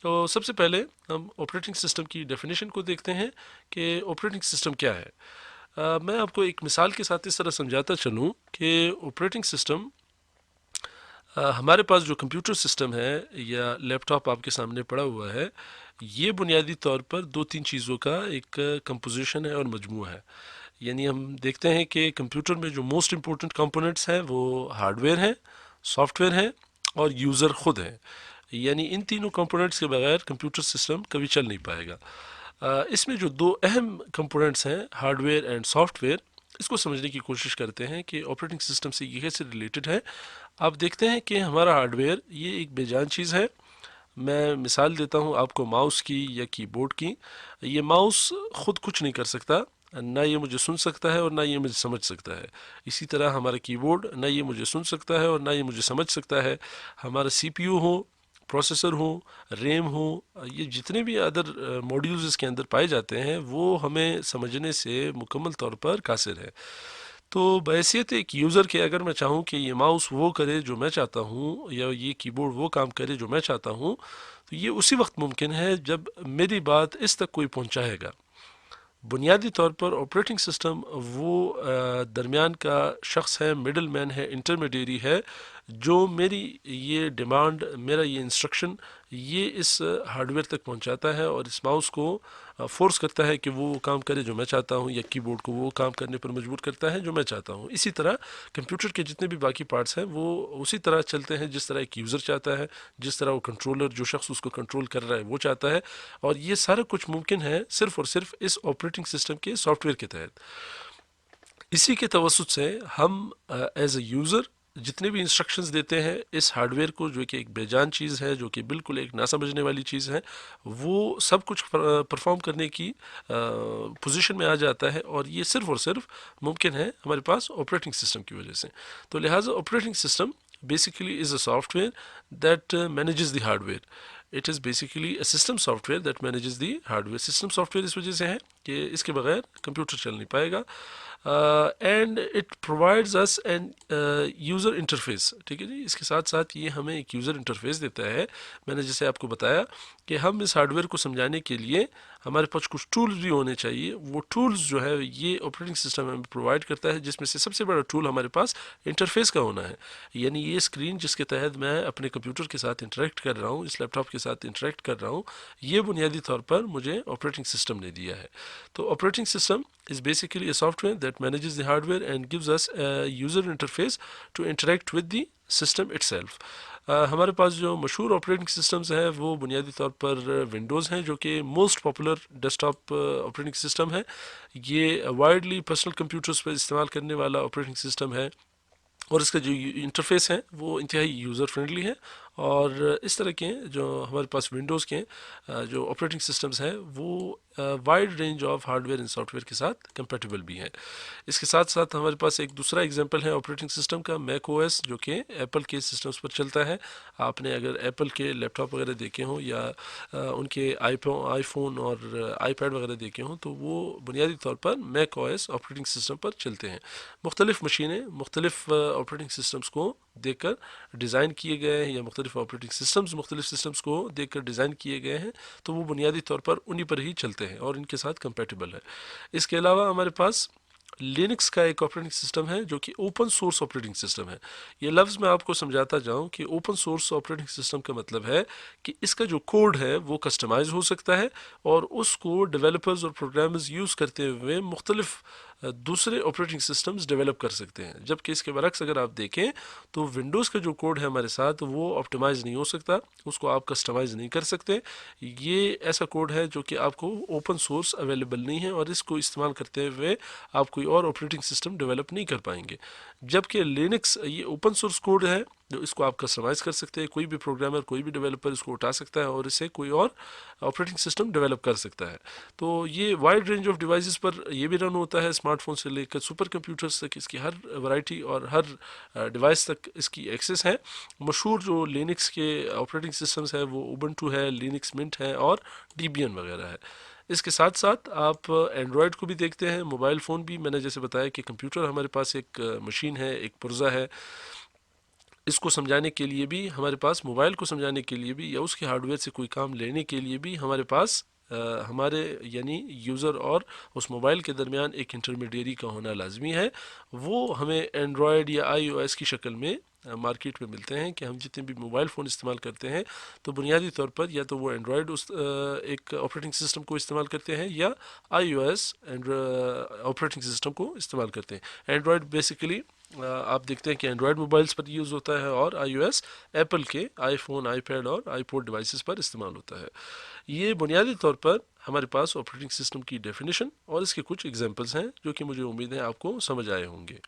تو سب سے پہلے ہم آپریٹنگ سسٹم کی ڈیفینیشن کو دیکھتے ہیں کہ آپریٹنگ سسٹم کیا ہے۔ میں آپ کو ایک مثال کے ساتھ اس طرح سمجھاتا چلوں کہ آپریٹنگ سسٹم ہمارے پاس جو کمپیوٹر سسٹم ہے یا لیپ ٹاپ آپ کے سامنے پڑا ہوا ہے، یہ بنیادی طور پر دو تین چیزوں کا ایک کمپوزیشن ہے اور مجموعہ ہے۔ یعنی ہم دیکھتے ہیں کہ کمپیوٹر میں جو موسٹ امپورٹنٹ کمپوننٹس ہیں وہ ہارڈ ویئر ہیں، سافٹ ویئر ہیں اور یوزر خود ہیں۔ یعنی ان تینوں کمپوننٹس کے بغیر کمپیوٹر سسٹم کبھی چل نہیں پائے گا۔ اس میں جو دو اہم کمپوننٹس ہیں hardware and software, اس کو سمجھنے کی کوشش کرتے ہیں کہ آپریٹنگ سسٹم سے یہ کیسے ریلیٹڈ ہے۔ آپ دیکھتے ہیں کہ ہمارا ہارڈ ویئر یہ ایک بے جان چیز ہے۔ میں مثال دیتا ہوں آپ کو ماؤس کی یا کی بورڈ کی۔ یہ ماؤس خود کچھ نہیں کر سکتا، نہ یہ مجھے سن سکتا ہے اور نہ یہ مجھے سمجھ سکتا ہے۔ اسی طرح ہمارا کی بورڈ نہ یہ مجھے سن سکتا ہے اور نہ یہ مجھے سمجھ سکتا ہے۔ ہمارا سی پی یو ہو، پروسیسر ہوں، ریم ہوں، یہ جتنے بھی ادر موڈیولز اس کے اندر پائے جاتے ہیں وہ ہمیں سمجھنے سے مکمل طور پر قاصر ہے۔ تو بحیثیت ایک یوزر کے اگر میں چاہوں کہ یہ ماؤس وہ کرے جو میں چاہتا ہوں یا یہ کی بورڈ وہ کام کرے جو میں چاہتا ہوں، تو یہ اسی وقت ممکن ہے جب میری بات اس تک کوئی پہنچائے گا۔ بنیادی طور پر آپریٹنگ سسٹم وہ درمیان کا شخص ہے، مڈل مین ہے، انٹرمیڈیری ہے، جو میری یہ ڈیمانڈ، میرا یہ انسٹرکشن یہ اس ہارڈ ویئر تک پہنچاتا ہے اور اس ماؤس کو فورس کرتا ہے کہ وہ کام کرے جو میں چاہتا ہوں، یا کی بورڈ کو وہ کام کرنے پر مجبور کرتا ہے جو میں چاہتا ہوں۔ اسی طرح کمپیوٹر کے جتنے بھی باقی پارٹس ہیں وہ اسی طرح چلتے ہیں جس طرح ایک یوزر چاہتا ہے، جس طرح وہ کنٹرولر جو شخص اس کو کنٹرول کر رہا ہے وہ چاہتا ہے، اور یہ سارا کچھ ممکن ہے صرف اور صرف اس آپریٹنگ سسٹم کے سافٹ ویئر کے تحت۔ اسی کے توسط سے ہم ایز اے یوزر جتنے بھی انسٹرکشنز دیتے ہیں اس ہارڈ ویئر کو، جو کہ ایک بے جان چیز ہے، جو کہ بالکل ایک نہ سمجھنے والی چیز ہے، وہ سب کچھ پرفارم کرنے کی پوزیشن میں آ جاتا ہے، اور یہ صرف اور صرف ممکن ہے ہمارے پاس آپریٹنگ سسٹم کی وجہ سے۔ تو لہٰذا operating system basically is a software that manages the hardware. It is basically a system software that manages the hardware. System software اس وجہ سے ہے کہ اس کے بغیر کمپیوٹر چل نہیں پائے گا۔ And it provides us an user interface, ٹھیک ہے جی، اس کے ساتھ ساتھ یہ ہمیں ایک یوزر انٹرفیس دیتا ہے۔ میں نے جیسے آپ کو بتایا کہ ہم اس ہارڈ ویئر کو سمجھانے کے لیے ہمارے پاس کچھ ٹولز بھی ہونے چاہیے۔ وہ ٹولز جو ہے یہ آپریٹنگ سسٹم ہمیں پرووائڈ کرتا ہے، جس میں سے سب سے بڑا ٹول ہمارے پاس انٹرفیس کا ہونا ہے۔ یعنی یہ اسکرین جس کے تحت میں اپنے کمپیوٹر کے ساتھ انٹریکٹ کر رہا ہوں، اس لیپ ٹاپ کے ساتھ انٹریکٹ کر رہا ہوں، یہ بنیادی طور پر مجھے آپریٹنگ سسٹم نے دیا ہے۔ تو operating system is basically a software that manages the hardware and gives us a user interface to interact with the system itself. ہمارے پاس جو مشہور آپریٹنگ سسٹمز ہیں وہ بنیادی طور پر ونڈوز ہیں، جو کہ most popular desktop operating system ہے۔ یہ وائڈلی پرسنل کمپیوٹرز پر استعمال کرنے والا آپریٹنگ سسٹم ہے، اور اس کا جو انٹرفیس ہے وہ انتہائی یوزر فرینڈلی ہے۔ اور اس طرح کے جو ہمارے پاس ونڈوز کے جو آپریٹنگ سسٹمز ہیں وہ wide range of hardware and software کے ساتھ کمپیٹیبل بھی ہیں۔ اس کے ساتھ ساتھ ہمارے پاس ایک دوسرا ایگزامپل ہے آپریٹنگ سسٹم کا، میک او ایس، جو کہ ایپل کے سسٹمز پر چلتا ہے۔ آپ نے اگر ایپل کے لیپ ٹاپ وغیرہ دیکھے ہوں یا ان کے آئی فون اور آئی پیڈ وغیرہ دیکھے ہوں، تو وہ بنیادی طور پر Mac O S operating system پر چلتے ہیں۔ مختلف مشینیں مختلف آپریٹنگ سسٹمز کو دیکھ کر ڈیزائن کیے گئے ہیں، یا مختلف آپریٹنگ سسٹمز مختلف سسٹمز کو دیکھ کر ڈیزائن کیے گئے ہیں، تو وہ بنیادی طور پر انہی پر ہی چلتے ہیں اور ان کے ساتھ کمپیٹیبل ہے۔ اس کے علاوہ ہمارے پاس لینکس کا ایک آپریٹنگ سسٹم ہے جو کہ اوپن سورس آپریٹنگ سسٹم ہے۔ یہ لفظ میں آپ کو سمجھاتا جاؤں کہ اوپن سورس آپریٹنگ سسٹم کا مطلب ہے کہ اس کا جو کوڈ ہے وہ کسٹمائز ہو سکتا ہے، اور اس کو ڈیولپرز اور پروگرامرز یوز کرتے ہوئے مختلف دوسرے آپریٹنگ سسٹمز ڈیولپ کر سکتے ہیں۔ جبکہ اس کے برعکس اگر آپ دیکھیں تو ونڈوز کا جو کوڈ ہے ہمارے ساتھ وہ آپٹیمائز نہیں ہو سکتا، اس کو آپ کسٹمائز نہیں کر سکتے۔ یہ ایسا کوڈ ہے جو کہ آپ کو اوپن سورس اویلیبل نہیں ہے، اور اس کو استعمال کرتے ہوئے آپ کوئی اور آپریٹنگ سسٹم ڈیولپ نہیں کر پائیں گے۔ جبکہ لینکس یہ اوپن سورس کوڈ ہے جو اس کو آپ کسٹمائز کر سکتے ہیں، کوئی بھی پروگرامر کوئی بھی ڈیولپر اس کو اٹھا سکتا ہے اور اسے کوئی اور آپریٹنگ سسٹم ڈیولپ کر سکتا ہے۔ تو یہ وائڈ رینج آف ڈیوائسز پر یہ بھی رن ہوتا ہے، اسمارٹ فون سے لے کر سپر کمپیوٹرز تک اس کی ہر ورائٹی اور ہر ڈیوائس تک اس کی ایکسیس ہے۔ مشہور جو لینکس کے آپریٹنگ سسٹمز ہیں وہ اوبنٹو ہے، لینکس منٹ ہے اور ڈیبین وغیرہ ہے۔ اس کے ساتھ ساتھ آپ اینڈرائڈ کو بھی دیکھتے ہیں، موبائل فون بھی۔ میں نے جیسے بتایا کہ کمپیوٹر ہمارے پاس ایک مشین ہے، ایک پرزہ ہے، اس کو سمجھانے کے لیے بھی ہمارے پاس، موبائل کو سمجھانے کے لیے بھی یا اس کے ہارڈ ویئر سے کوئی کام لینے کے لیے بھی ہمارے پاس ہمارے یعنی یوزر اور اس موبائل کے درمیان ایک انٹرمیڈیری کا ہونا لازمی ہے. وہ ہمیں اینڈرائڈ یا آئی او ایس کی شکل میں مارکیٹ میں ملتے ہیں کہ ہم جتنے بھی موبائل فون استعمال کرتے ہیں تو بنیادی طور پر یا تو وہ اینڈرائڈ ایک آپریٹنگ سسٹم کو استعمال کرتے ہیں یا آئی او ایس آپریٹنگ سسٹم کو استعمال کرتے ہیں. اینڈرائڈ بیسیکلی آپ دیکھتے ہیں کہ اینڈرائڈ موبائلس پر یوز ہوتا ہے اور آئی او ایس ایپل کے آئی فون، آئی پیڈ اور آئی پوڈ ڈیوائسز پر استعمال ہوتا ہے. یہ بنیادی طور پر ہمارے پاس آپریٹنگ سسٹم کی ڈیفینیشن اور اس کے کچھ ایگزامپلس ہیں جو کہ مجھے امید ہے آپ کو سمجھ آئے ہوں گے.